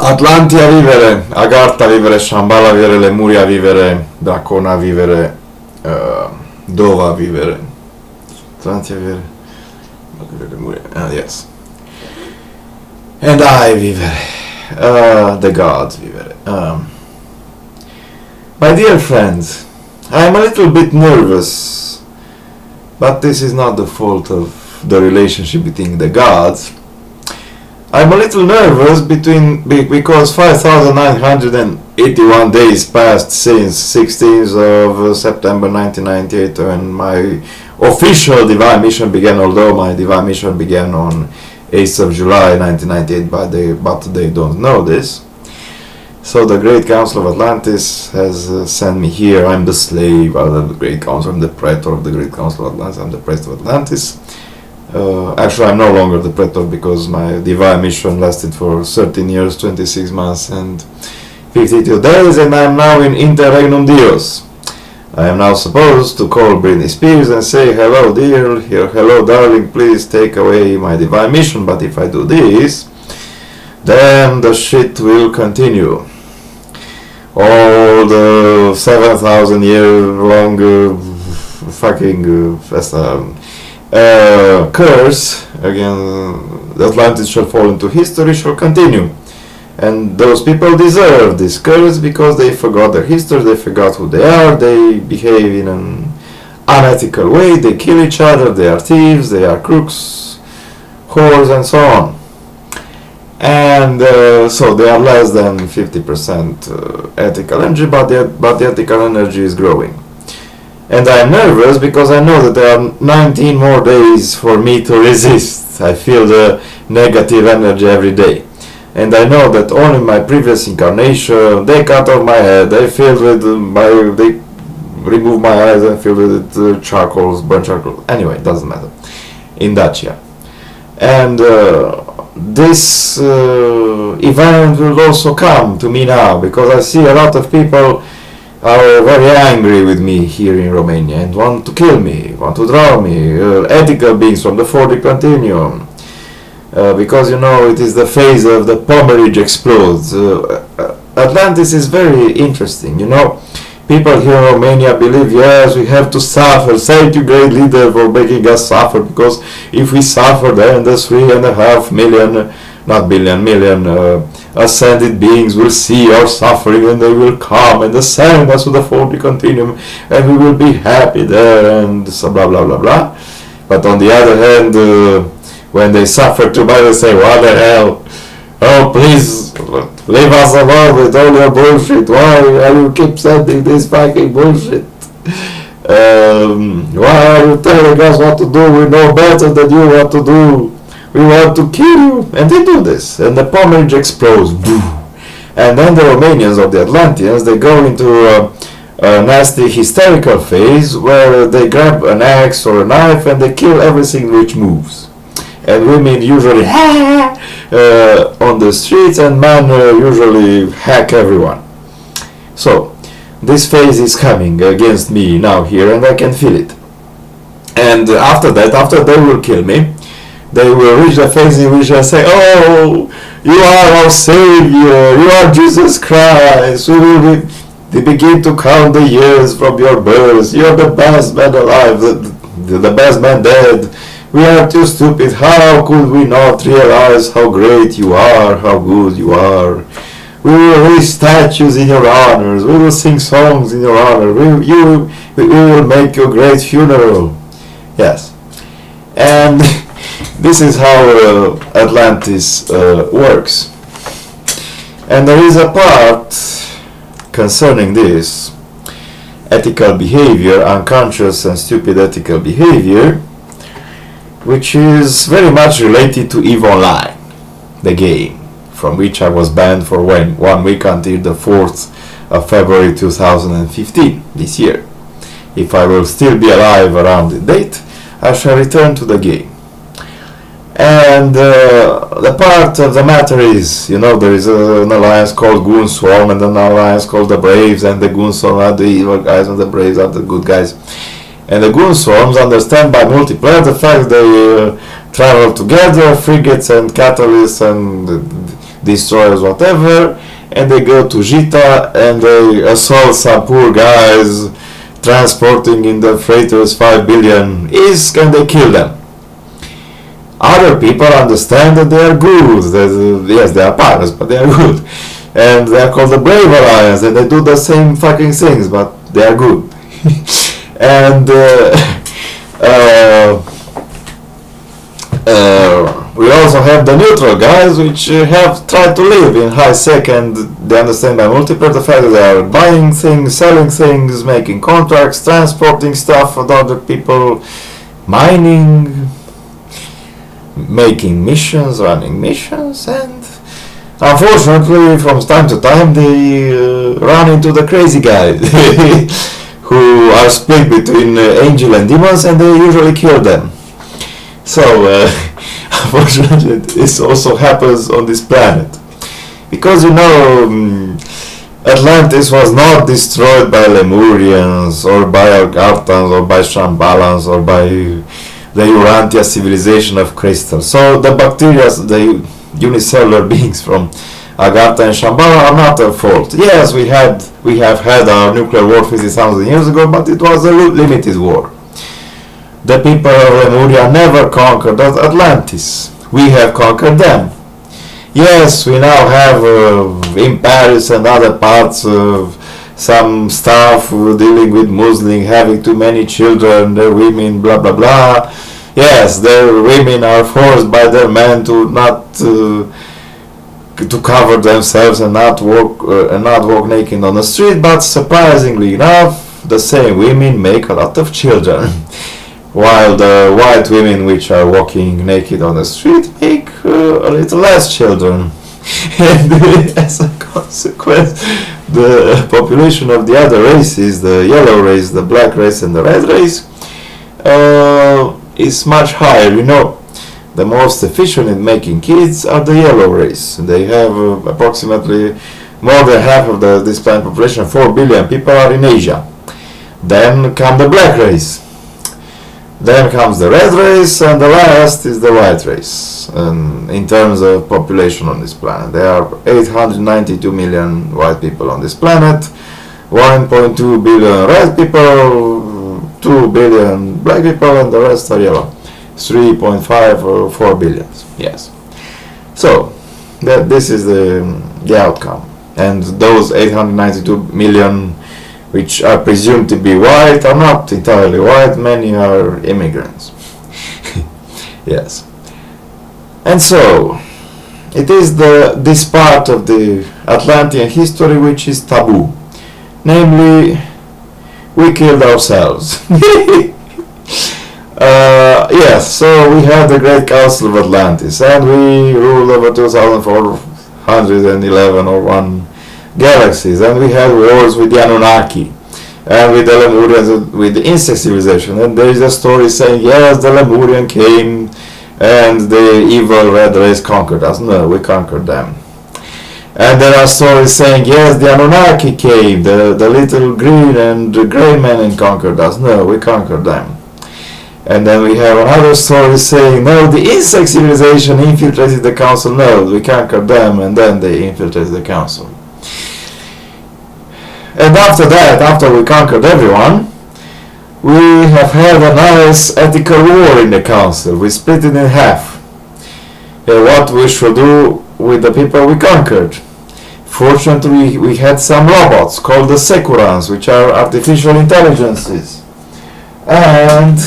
Atlantia vivere, Agartha vivere, Shambhala vivere, Lemuria vivere, Dracona vivere, Dova vivere, Atlantia vivere, Lemuria, yes. And I vivere, the gods vivere. My dear friends, I am a little bit nervous, but this is not the fault of the relationship between the gods. I'm a little nervous because 5,981 days passed since 16th of September 1998 when my official divine mission began, although my divine mission began on 8th of July 1998, but they don't know this. So the Great Council of Atlantis has sent me here. I'm the slave of the Great Council, I'm the praetor of the Great Council of Atlantis, I'm the praetor of Atlantis. Actually, I'm no longer the praetor because my divine mission lasted for 13 years, 26 months and 52 days, and I'm now in Interregnum Dios. I am now supposed to call Britney Spears and say, hello dear, hello darling, please take away my divine mission, but if I do this, then the shit will continue. All the 7,000 year long curse again, the Atlantis shall fall into history shall continue, and those people deserve this curse because they forgot their history, they forgot who they are, they behave in an unethical way, they kill each other, they are thieves, they are crooks, whores, and so on. And so they are less than 50% ethical energy, but the ethical energy is growing. And I am nervous because I know that there are 19 more days for me to resist. I feel the negative energy every day. And I know that only my previous incarnation, they cut off my head, they remove my eyes and filled with it, charcoals, burnt charcoal. Anyway, it doesn't matter. In Dacia. And this event will also come to me now because I see a lot of people are very angry with me here in Romania and want to kill me, want to draw me, ethical beings from the 4D continuum. Because you know it is the phase of the Pomerage explodes. Atlantis is very interesting, you know. People here in Romania believe, yes, we have to suffer. Thank you, great leader, for making us suffer, because if we suffer, then the 3.5 million, not billion, million ascended beings will see our suffering and they will come and ascend us to the 4D continuum and we will be happy there and so blah blah blah blah. But on the other hand, when they suffer too much, they say, what the hell? Oh, please, leave us alone with all your bullshit. Why are you keep sending this fucking bullshit? Why are you telling us what to do? We know better than you what to do. We want to kill you. And they do this. And the Pomerage explodes. And then the Romanians of the Atlanteans, they go into a nasty hysterical phase where they grab an axe or a knife and they kill everything which moves. And women usually on the streets, and men usually hack everyone. So this phase is coming against me now here, and I can feel it. And after that, after they will kill me, they will reach the phase in which I say, oh, you are our savior, you are Jesus Christ, they begin to count the years from your birth, you are the best man alive, the best man dead. We are too stupid. How could we not realize how great you are, how good you are? We will raise statues in your honors. We will sing songs in your honor. We will make you a great funeral. Yes. And this is how Atlantis works. And there is a part concerning this ethical behavior, unconscious and stupid ethical behavior, which is very much related to EVE Online, the game, from which I was banned for 1 week until the 4th of February 2015, this year. If I will still be alive around the date, I shall return to the game. And the part of the matter is, you know, there is an alliance called Goon Swarm and an alliance called the Braves, and the Goon Swarm are the evil guys and the Braves are the good guys. And the Goon Swarms understand by multiplayer the fact they travel together, frigates and catalysts and destroyers, whatever, and they go to Jita and they assault some poor guys transporting in the freighters 5 billion ISK, and they kill them. Other people understand that they are good, that, yes, they are pirates, but they are good, and they are called the Brave Alliance, and they do the same fucking things, but they are good. And we also have the neutral guys, which have tried to live in high sec, and they understand by multiplayer the fact that they are buying things, selling things, making contracts, transporting stuff for other people, mining, making missions, running missions, and unfortunately from time to time they run into the crazy guys who are split between angel and demons, and they usually kill them. So unfortunately this also happens on this planet, because Atlantis was not destroyed by Lemurians or by Agarthans or by Shambalans or by the Urantia civilization of crystal. So the bacteria, the unicellular beings from Agartha and Shambhala are not our fault. Yes, we have had our nuclear war 50,000 years ago, but it was a limited war. The people of Lemuria never conquered Atlantis. We have conquered them. Yes, we now have in Paris and other parts some stuff dealing with Muslims having too many children, their women, blah blah blah. Yes, their women are forced by their men to not to cover themselves and not walk naked on the street. But surprisingly enough, the same women make a lot of children, while the white women which are walking naked on the street make a little less children. And as a consequence, the population of the other races, the yellow race, the black race, and the red race, is much higher. The most efficient in making kids are the yellow race. They have approximately more than half of this planet population, 4 billion people, are in Asia. Then come the black race. Then comes the red race, and the last is the white race. And in terms of population on this planet, there are 892 million white people on this planet, 1.2 billion red people, 2 billion black people, and the rest are yellow. 3.5 or 4 billion. Yes. So this is the outcome. And those 892 million which are presumed to be white are not entirely white. Many are immigrants. Yes. And so it is this part of the Atlantean history which is taboo. Namely, we killed ourselves. Yes, so we had the Great Council of Atlantis, and we ruled over 2,411 or 1 galaxies, and we had wars with the Anunnaki and with the Lemurians, with the insect civilization. And there is a story saying, yes, the Lemurian came and the evil red race conquered us. No, we conquered them. And there are stories saying, yes, the Anunnaki came, the little green and grey men, and conquered us. No, we conquered them. And then we have another story saying, no, the insect civilization infiltrated the council. No, we conquered them, and then they infiltrated the council. And after that, after we conquered everyone, we have had a nice ethical war in the council. We split it in half. What we should do with the people we conquered. Fortunately, we had some robots called the Securans, which are artificial intelligences. And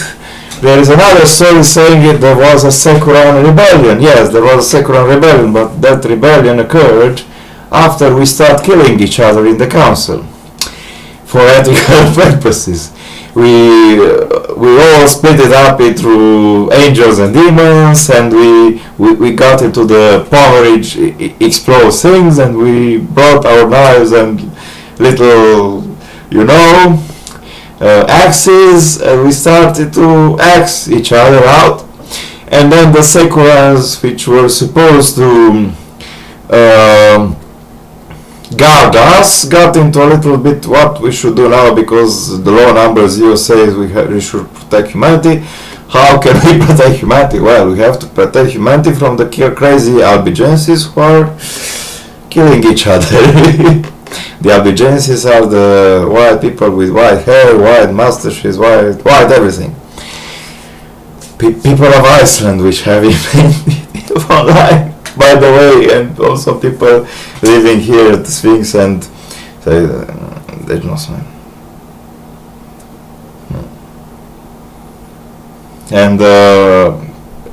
there is another story saying there was a Securan rebellion. Yes, there was a Securan rebellion, but that rebellion occurred after we start killing each other in the council for ethical purposes. We all split it up into angels and demons, and we got into the powerage explode things, and we brought our knives and little, axes, and we started to axe each other out. And then the Securans, which were supposed to guard us, got into a little bit what we should do now, because the law number 0 says we should protect humanity. How can we protect humanity? Well, we have to protect humanity from the crazy albigenses who are killing each other. The Albigenses are the white people with white hair, white mustaches, white everything. People of Iceland, which have invented online, by the way, and also people living here at the Sphinx, and there's no sign. And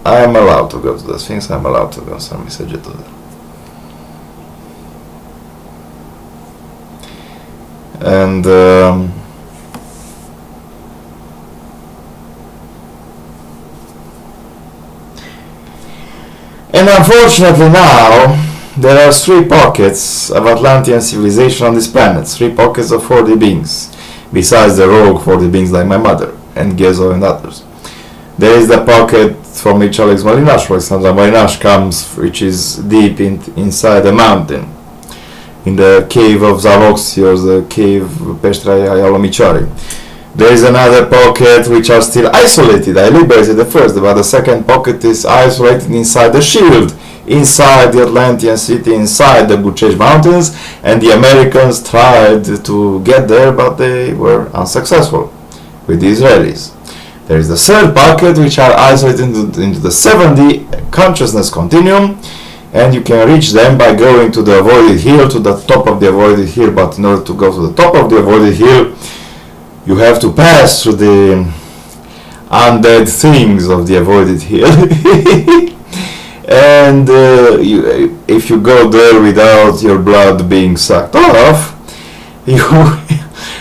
I am allowed to go to the Sphinx. I'm allowed to go some message to them. And unfortunately now there are 3 pockets of Atlantean civilization on this planet, 3 pockets of 4D beings, besides the rogue 4D beings like my mother and Gezo and others. There is the pocket from which Alexander Marinash comes, which is deep inside a mountain, in the cave of Zaloxi, or the cave Peștera Ialomiciori. There is another pocket which are still isolated. I liberated the first, but the second pocket is isolated inside the shield, inside the Atlantean city, inside the Buceci Mountains, and the Americans tried to get there, but they were unsuccessful with the Israelis. There is the third pocket, which are isolated into the 7D consciousness continuum, and you can reach them by going to the avoided hill, to the top of the avoided hill. But in order to go to the top of the avoided hill, you have to pass through the undead things of the avoided hill. And if you go there without your blood being sucked off, you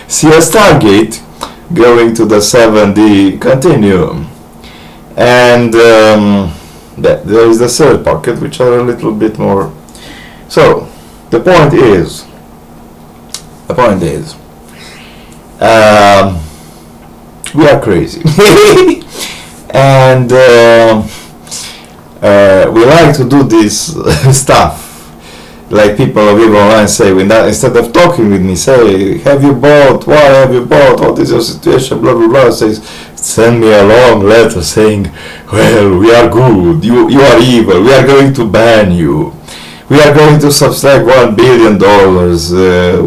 see a Stargate going to the 7D continuum. And there is the third pocket, which are a little bit more. So the point is we are crazy. And we like to do this stuff, like people of EVE Online say, instead of talking with me, say, have you bought, why have you bought, what is your situation, blah blah blah, says, send me a long letter saying, well, we are good, you are evil, we are going to ban you, we are going to subtract $1 billion,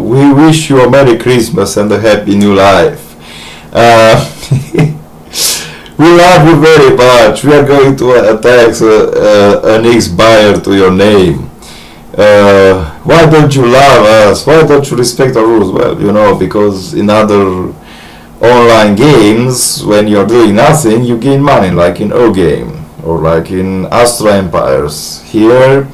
we wish you a Merry Christmas and a Happy New Life, we love you very much, we are going to attach an ex-buyer to your name. Why don't you love us? Why don't you respect our rules? Well, because in other online games, when you're doing nothing, you gain money, like in O Game or like in Astro Empires. Here,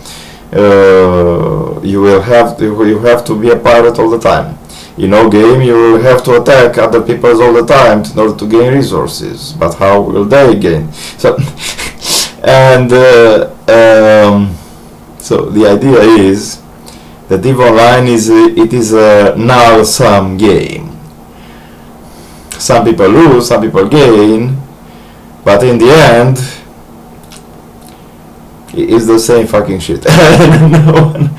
you have to be a pirate all the time. In O Game, you will have to attack other people all the time in order to gain resources. But how will they gain? So, and so the idea is that EVE Online is a null-sum game. Some people lose, some people gain, but in the end, it's the same fucking shit. No one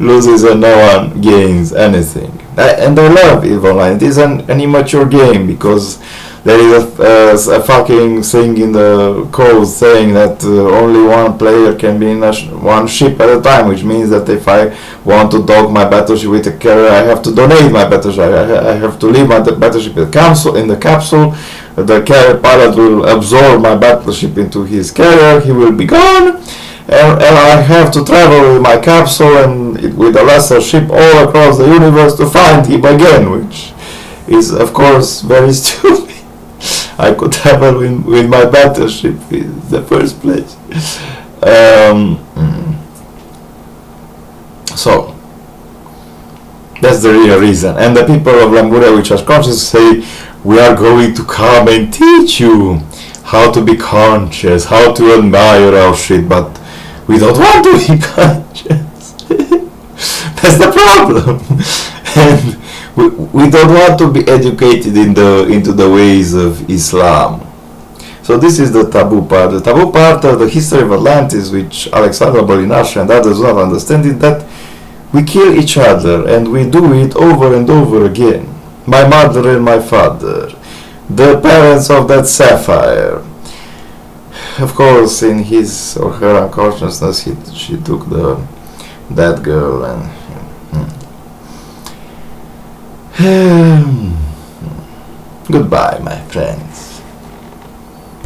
loses and no one gains anything. And I love EVE Online. It is an immature game because there is a fucking thing in the code saying that only one player can be in one ship at a time, which means that if I want to dock my battleship with a carrier, I have to donate my battleship. I have to leave my battleship in the capsule. The carrier pilot will absorb my battleship into his carrier. He will be gone, and I have to travel with my capsule and with a lesser ship all across the universe to find him again, which is of course very stupid. I could travel with my battleship in the first place. So that's the real reason. And the people of Lemuria, which are conscious, say, we are going to come and teach you how to be conscious, how to admire our shit, but we don't want to be conscious. That's the problem. And we don't want to be educated into the ways of Islam. So this is the taboo part. The taboo part of the history of Atlantis, which Alexander Bolinash and others do not understand, is that we kill each other, and we do it over and over again. My mother and my father, the parents of that sapphire. Of course, in his or her unconsciousness, she took the that girl, and goodbye, my friends.